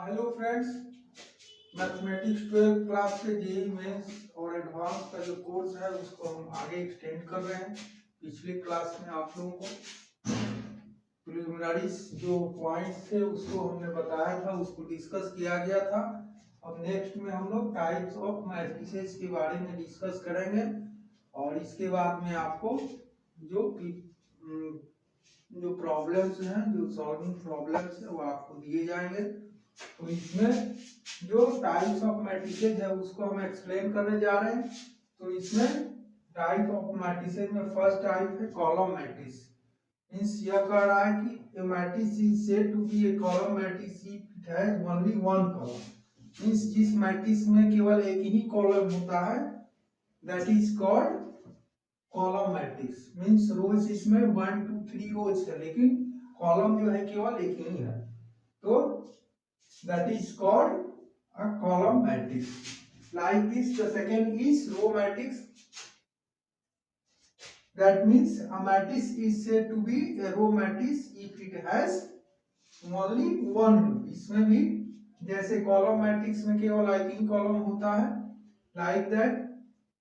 Hello friends, mathematics 12 class के JEE mains और advance का जो कोर्स है उसको हम आगे एक्सटेंड कर रहे हैं। पिछली क्लास में आप लोगों को प्रिलिमिनरीज जो पॉइंट्स थे उसको हमने बताया था, उसको डिस्कस किया गया था। अब नेक्स्ट में हम लोग टाइप्स ऑफ मैट्रिसेस के बारे में डिस्कस करेंगे और इसके बाद में आपको जो जो प्रॉब्लम्स हैं, जो सॉल्विंग प्रॉब्लम्स है वो आपको दिए जाएंगे। तो इसमें जो टाइप्स ऑफ मैट्रिसेस है उसको हम एक्सप्लेन करने जा रहे हैं। तो इसमें टाइप ऑफ मैट्रिसेस में फर्स्ट टाइप है कॉलम मैट्रिक्स। मींस यह कह रहा है कि a matrix is said to be a column matrix if it has only one column। Means जिस मैट्रिक्स में केवल एक ही कॉलम होता है that is called column matrix. Means rows इसमें 1 2 3 रोज है लेकिन कॉलम जो है केवल एक ही है, तो that is called a column matrix. Like this, the second is row matrix. That means a matrix is said to be a row matrix if it has only one row। इसमें भी जैसे कॉलम मैट्रिक्स में केवल एक ही column होता है, like that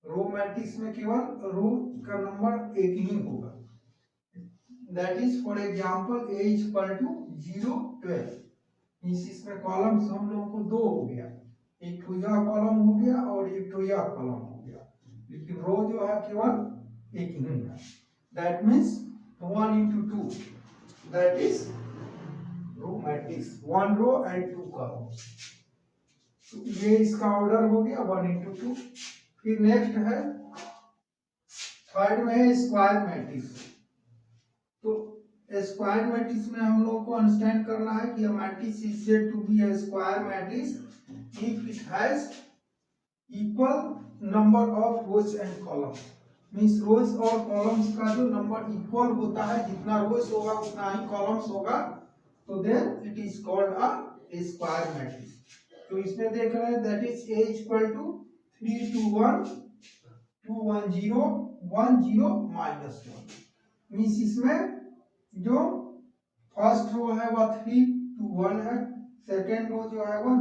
row matrix में केवल रो का नंबर एक ही होगा। That is for example a equal to 0 12। इसमें कॉलम्स हम लोगों को दो हो गया, एक तो यह कॉलम हो गया और एक तो यह कॉलम हो गया, लेकिन रो जो है केवल एक ही है। That means 1 into 2, that is row matrix, 1 row and 2 columns. तो ये इसका ऑर्डर हो गया 1 into 2। फिर नेक्स्ट है थर्ड में है स्क्वायर मैट्रिक्स। तो स्क्वायर मैट्रिक्स में हम लोगों को अंडरस्टैंड करना है कि matrix is said to be a square matrix if it has equal number of rows and columns. Means rows और कॉलम्स का जो नंबर इक्वल होता है, जितना रोज होगा उतना ही कॉलम्स होगा, तो then it is called a square matrix. तो इसमें देख रहे हैं that is a equal to 3 2 1 2 1 0 1 0 minus 1। Means इसमें जो फर्स्ट रो है वह 3 2 1 है, सेकेंड रो जो है वह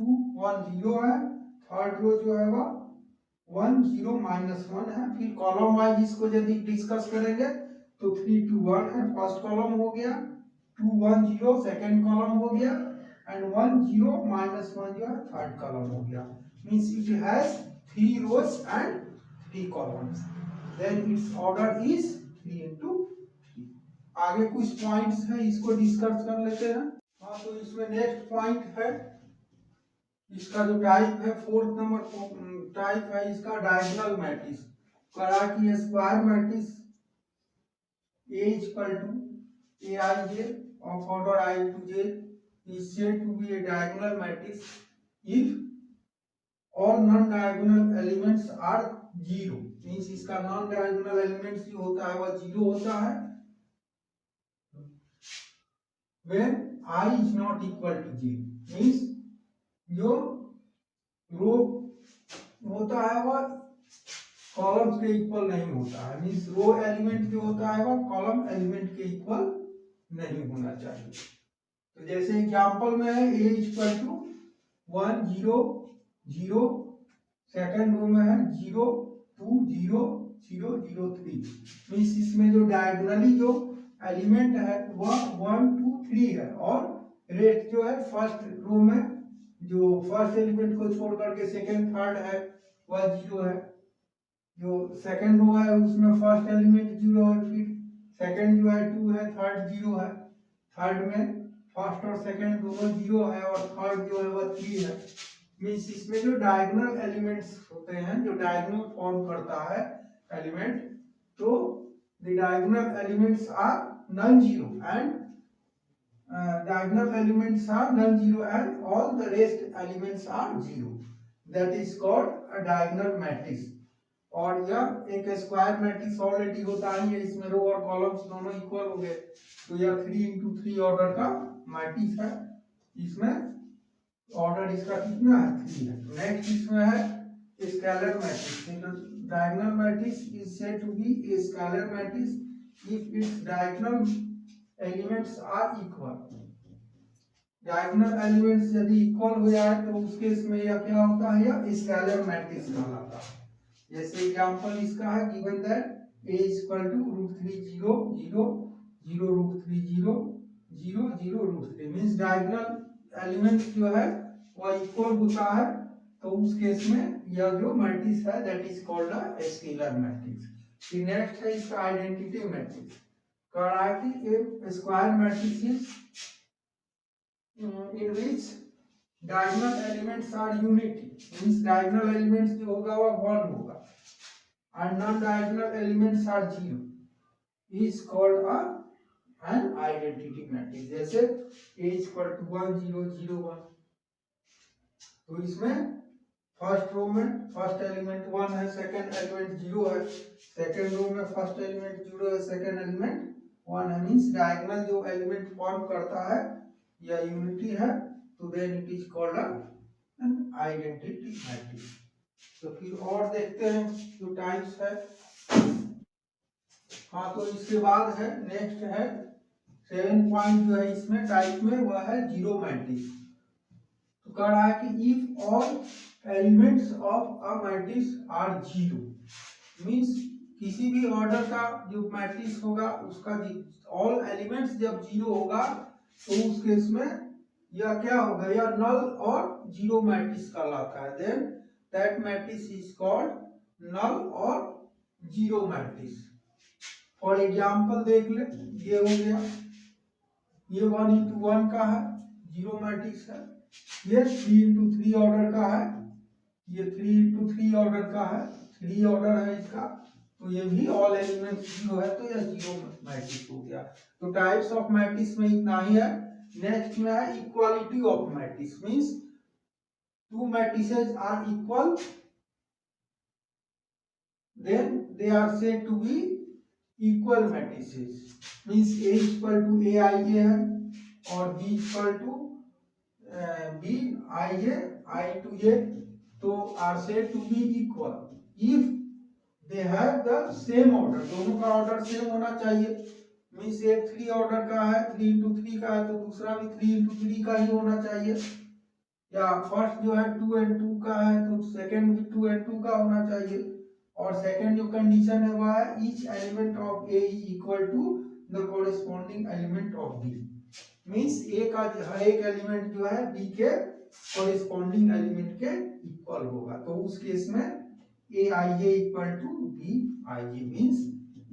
2 1 0 है, थर्ड रो जो है वह 1 0 माइनस 1 है। फिर कॉलम वाइज इसको यदि डिस्कस करेंगे तो 3 2 1 है फर्स्ट कॉलम हो गया, 2 1 0 सेकेंड कॉलम हो गया एंड 1 0 माइनस 1 जो है थर्ड कॉलम हो गया। Means it has 3 rows and 3 columns, then it's order is 3 into 3। आगे कुछ पॉइंट्स है, इसको डिस्कस कर लेते हैं। हाँ, तो इसमें नेक्स्ट पॉइंट है, इसका जो टाइप है फोर्थ नंबर टाइप है इसका डायगोनल मैट्रिक्स। करा कि square matrix A equal to Aij of order I to j is said to be a diagonal matrix if all non-diagonal elements are zero। Means इसका non diagonal elements जो होता है वह zero होता है when I is not equal to j। Means जो रो होता है वह कॉलम्स के इक्वल नहीं होता है। मींस रो एलिमेंट जो होता है वह कॉलम एलिमेंट के इक्वल नहीं होना चाहिए। तो जैसे एग्जांपल में है a equal to 1 0 0, second row में है 0 2 0 0 0 3। मींस इसमें जो डायगोनली जो एलिमेंट है वह 1 2 3 है और रेस्ट जो है फर्स्ट रो में जो फर्स्ट एलिमेंट को छोड़ करके सेकेंड थर्ड है वह 0 है, जो सेकेंड रो है उसमें फर्स्ट एलिमेंट 0 है, फिर सेकेंड जो है 2 है, थर्ड 0 है, थर्ड में फर्स्ट और सेकेंड दोनों 0 है और थर्ड जो है वह 3 है। मींस इसमें जो डायगोनल एलिमेंट्स होते हैं, जो डायगोनल फॉर्म करता है एलिमेंट, तो the diagonal elements are non zero and diagonal elements are non-zero and all the rest elements are zero। That is called a diagonal matrix। और यह एक स्क्वायर मैट्रिक्स ऑलरेडी होता है, ये इसमें रो और कॉलम्स दोनों इक्वल हो गए, तो यह 3 into 3 ऑर्डर का मैट्रिक्स है। इसमें ऑर्डर इसका कितना है 3 है। नेक्स्ट इसमें है scalar matrix. Diagonal matrix is said to be a scalar matrix if its diagonal elements are equal। Diagonal elements यदि इक्वल हो जाए तो उस केस में यह क्या होता है, यह स्केलर मैट्रिक्स कहलाता है। जैसे एग्जांपल इसका है given that a equal to √3 0 0 0 √3 0 0 0 √3 means diagonal element जो है वह इक्वल होता है, तो उस केस में यह जो मैट्रिक्स है that is called a scalar matrix. फिर नेक्स्ट है इसका आइडेंटिटी मैट्रिक्स। कह रहा है कि A square matrix in which diagonal elements are unity, means diagonal elements जो होगा वह 1 होगा and non diagonal elements are 0 is called a an identity matrix। जैसे a equal to 1 0 0 1, तो इसमें फर्स्ट रो में फर्स्ट एलिमेंट 1 है, सेकंड एलिमेंट 0 है, सेकंड रो में फर्स्ट एलिमेंट 0 है, सेकंड एलिमेंट 1 है, मींस डायगोनल जो एलिमेंट फॉर्म करता है या यूनिटी है, तो then it is called an identity matrix. तो फिर और देखते हैं जो टाइप्स है। हाँ, तो इसके बाद है नेक्स्ट है 7 पॉइंट जो है इसमें टाइप में वह है जीरो मैट्रिक्स। तो कह रहा है कि if all elements of a matrix are zero, means किसी भी ऑर्डर का जो मैट्रिक्स होगा उसका ऑल एलिमेंट्स जब जीरो होगा तो उस केस में यह क्या होगा, यह नल और जीरो मैट्रिक्स कहलाता है। Then that matrix is called null और जीरो मैट्रिक्स। फॉर एग्जांपल देख ले, ये हो गया, ये 1 into 1 का है, जीरो मैट्रिक्स है। ये 3 into 3 ऑर्डर का है, ये 3 into 3 ऑर्डर का है, 3 ऑर्डर है इसका, तो ये भी ऑल एलिमेंट्स जीरो है, तो यह जीरो मैट्रिक्स हो गया। तो टाइप्स ऑफ मैट्रिक्स में इतना ही है। नेक्स्ट में है equality of matrix, means two matrices are equal then they are said to be equal matrices, means A equal to AIA है और B equal to BIA I to A, तो are said to be equal if they have the same order, दोनों का order same होना चाहिए, means एक 3 order का है, 3 into 3 का है, तो दूसरा भी 3 into 3 का ही होना चाहिए, या फर्स्ट जो है 2 and 2 का है तो सेकंड भी 2 and 2 का होना चाहिए, और सेकंड जो कंडीशन है वह है each element of A is equal to the corresponding element of B, means A का हर एक एलिमेंट जो है बी के कोरिस्पोंडिंग एलिमेंट के इक्वल होगा, तो उस केस में A I A equal to B I A, means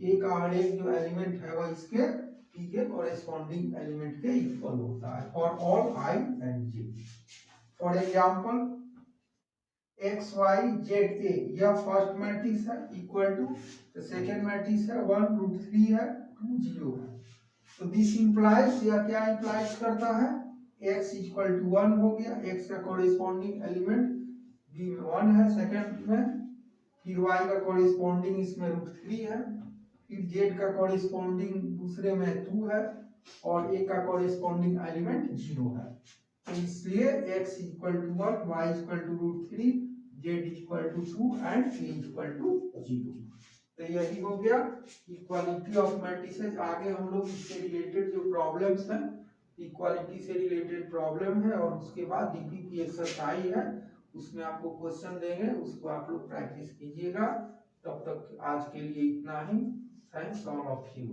A का हर एक जो एलिमेंट है वह इसके बी के कोरिस्पोंडिंग एलिमेंट के इक्वल होता है for all I and J. For example X Y Z A, यह फर्स्ट मैट्रिक्स है इक्वल टू, तो सेकंड मैट्रिक्स है 1 √3 है 2 0 है, तो दिस इंप्लाइज, यह क्या इंप्लाइज करता है, x इक्वल टू 1 हो गया, x का कोरिस्पोंडिंग एलिमेंट b में 1 है सेकंड में, फिर y का कोरिस्पोंडिंग इसमें √3 है, फिर z का कोरिस्पोंडिंग दूसरे में 2 है और a का कोरिस्पोंडिंग एलिमेंट 0 है, तो इसलिए x equal to 1, y equal to √3, z equal to 2 and a equal to 0। तो यही हो गया इक्वालिटी ऑफ मैट्रिसेस। आगे हम लोग इससे रिलेटेड जो प्रॉब्लम्स हैं, इक्वालिटी से रिलेटेड प्रॉब्लम है और उसके बाद डीपीपी एक्सरसाइज है, उसमें आपको क्वेश्चन देंगे, उसको आप लोग प्रैक्टिस कीजिएगा। तब तक आज के लिए इतना ही। Thanks all of you.